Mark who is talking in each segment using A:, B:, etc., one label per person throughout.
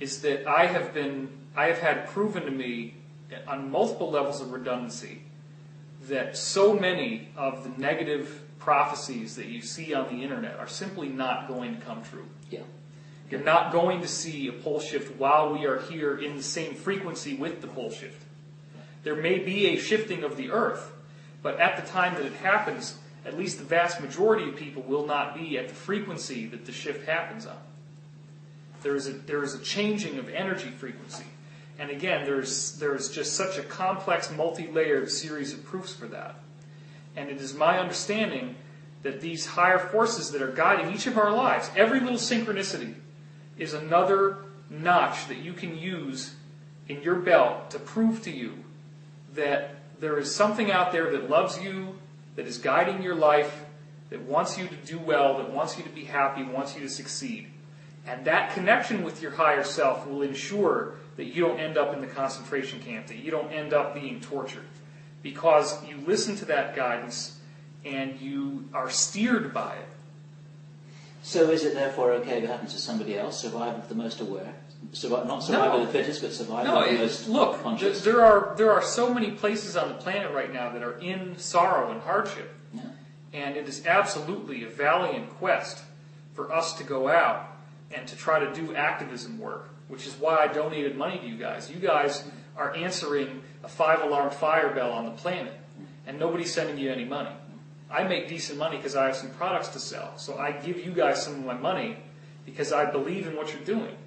A: is that I have had proven to me on multiple levels of redundancy that so many of the negative prophecies that you see on the internet are simply not going to come true.
B: Yeah.
A: You're not going to see a pole shift while we are here in the same frequency with the pole shift. There may be a shifting of the Earth, but at the time that it happens, at least the vast majority of people will not be at the frequency that the shift happens on. There is a changing of energy frequency. And again, there's just such a complex, multi-layered series of proofs for that. And it is my understanding that these higher forces that are guiding each of our lives, every little synchronicity, is another notch that you can use in your belt to prove to you that there is something out there that loves you, that is guiding your life, that wants you to do well, that wants you to be happy, wants you to succeed. And that connection with your higher self will ensure that you don't end up in the concentration camp, that you don't end up being tortured. Because you listen to that guidance and you are steered by it.
B: So is it therefore okay if it happens to somebody else, survival of the most aware? Not survival of the fittest, but survival of the most conscious?
A: There are so many places on the planet right now that are in sorrow and hardship.
B: Yeah.
A: And it is absolutely a valiant quest for us to go out and to try to do activism work, which is why I donated money to you guys. You guys are answering a 5-alarm fire bell on the planet, and nobody's sending you any money. I make decent money because I have some products to sell, so I give you guys some of my money because I believe in what you're doing.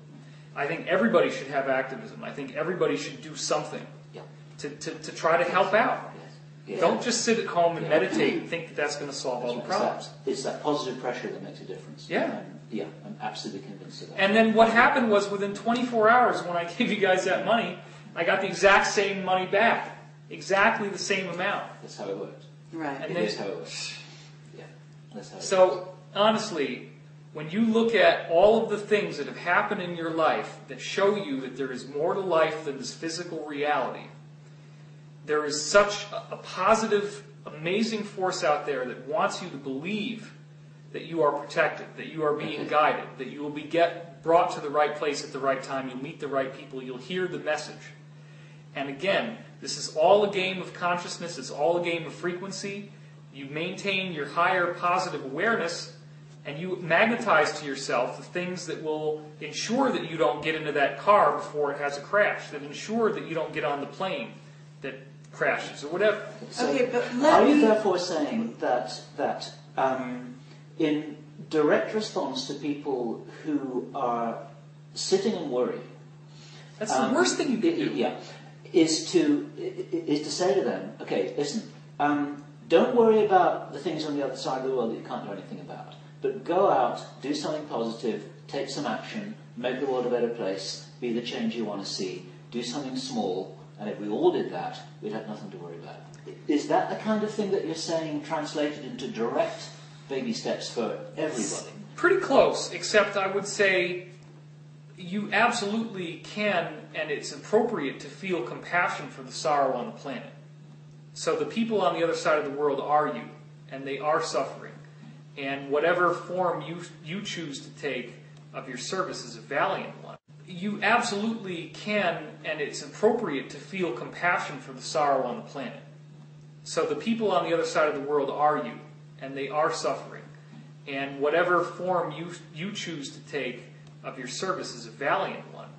A: I think everybody should have activism. I think everybody should do something to try to help out.
B: Yeah.
A: Don't just sit at home and meditate and think that that's going to solve all the problems.
B: It's that positive pressure that makes a difference.
A: Yeah.
B: I'm absolutely convinced of that.
A: And then what happened was within 24 hours when I gave you guys that money, I got the exact same money back. Exactly the same amount.
B: That's how it works.
C: Right.
B: And that's how it works. Yeah. That's how it works.
A: So, honestly, when you look at all of the things that have happened in your life that show you that there is more to life than this physical reality, there is such a positive, amazing force out there that wants you to believe that you are protected, that you are being guided, that you will be brought to the right place at the right time, you'll meet the right people, you'll hear the message. And again, this is all a game of consciousness, it's all a game of frequency. You maintain your higher positive awareness, and you magnetize to yourself the things that will ensure that you don't get into that car before it has a crash, that ensure that you don't get on the plane that crashes, or whatever.
B: So
C: okay, but
B: are you therefore saying that in direct response to people who are sitting and worrying,
A: that's the worst thing you can do.
B: Yeah, is to say to them, okay, listen, don't worry about the things on the other side of the world that you can't do anything about, but go out, do something positive, take some action, make the world a better place, be the change you want to see, do something small, and if we all did that, we'd have nothing to worry about. Is that the kind of thing that you're saying translated into direct baby steps for everybody?
A: Pretty close, except I would say you absolutely can, and it's appropriate to feel compassion for the sorrow on the planet. So the people on the other side of the world are you, and they are suffering. And whatever form you choose to take of your service is a valiant one. You absolutely can, and it's appropriate to feel compassion for the sorrow on the planet. So the people on the other side of the world are you, and they are suffering. And whatever form you choose to take of your service is a valiant one.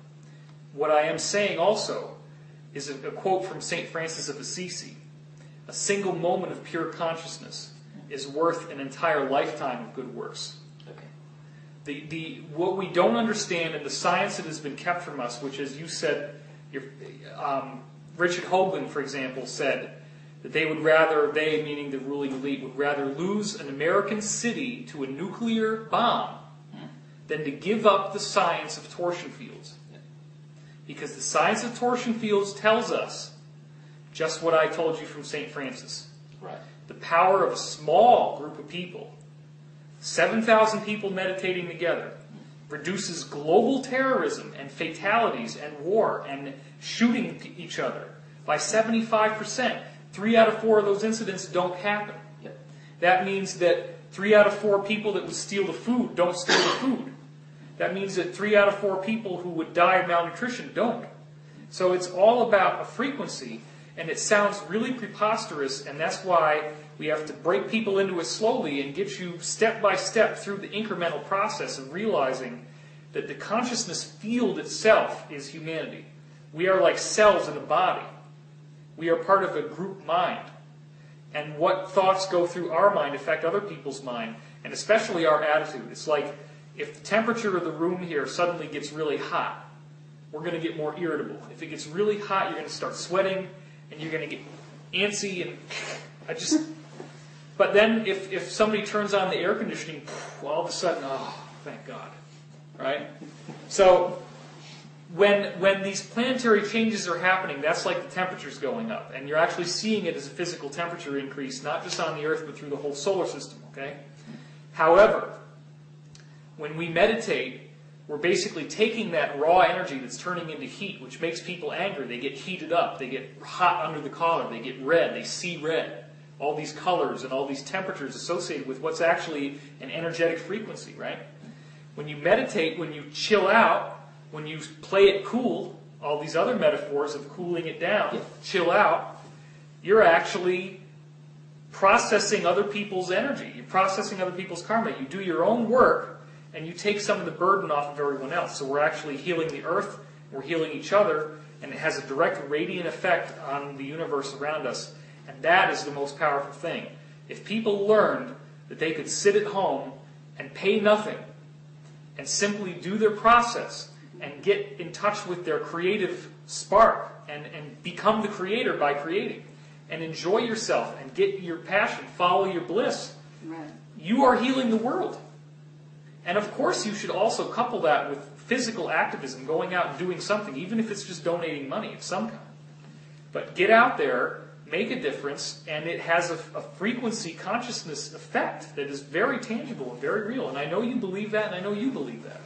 A: What I am saying also is a quote from St. Francis of Assisi. A single moment of pure consciousness is worth an entire lifetime of good works. Okay. What we don't understand, and the science that has been kept from us, which, as you said, Richard Hoagland, for example, said that they, meaning the ruling elite, would rather lose an American city to a nuclear bomb than to give up the science of torsion fields. Because the science of torsion fields tells us just what I told you from St. Francis.
B: Right.
A: The power of a small group of people, 7,000 people meditating together, produces global terrorism and fatalities and war and shooting each other by 75%. 3 out of 4 of those incidents don't happen. Yep. That means that 3 out of 4 people that would steal the food don't steal the food. that means that 3 out of 4 people who would die of malnutrition don't. So it's all about a frequency, and it sounds really preposterous, and that's why we have to break people into it slowly and get you step by step through the incremental process of realizing that the consciousness field itself is humanity. We are like cells in a body. We are part of a group mind. And what thoughts go through our mind affect other people's mind, and especially our attitude. It's like if the temperature of the room here suddenly gets really hot, we're going to get more irritable. If it gets really hot, you're going to start sweating, and you're going to get antsy, and But then if somebody turns on the air conditioning, all of a sudden, oh, thank God. Right? So when these planetary changes are happening, that's like the temperature's going up. And you're actually seeing it as a physical temperature increase, not just on the Earth, but through the whole solar system. Okay? However, when we meditate, we're basically taking that raw energy that's turning into heat, which makes people angry. They get heated up. They get hot under the collar. They get red. They see red. All these colors and all these temperatures associated with what's actually an energetic frequency, right? When you meditate, when you chill out, when you play it cool, all these other metaphors of cooling it down, chill out, you're actually processing other people's energy. You're processing other people's karma. You do your own work, and you take some of the burden off of everyone else. So we're actually healing the earth, we're healing each other, and it has a direct radiant effect on the universe around us. And that is the most powerful thing. If people learned that they could sit at home and pay nothing and simply do their process and get in touch with their creative spark and become the creator by creating and enjoy yourself and get your passion, follow your bliss,
C: right,
A: you are healing the world. And of course you should also couple that with physical activism, going out and doing something, even if it's just donating money of some kind. But get out there, make a difference, and it has a frequency consciousness effect that is very tangible and very real. And I know you believe that, and I know you believe that.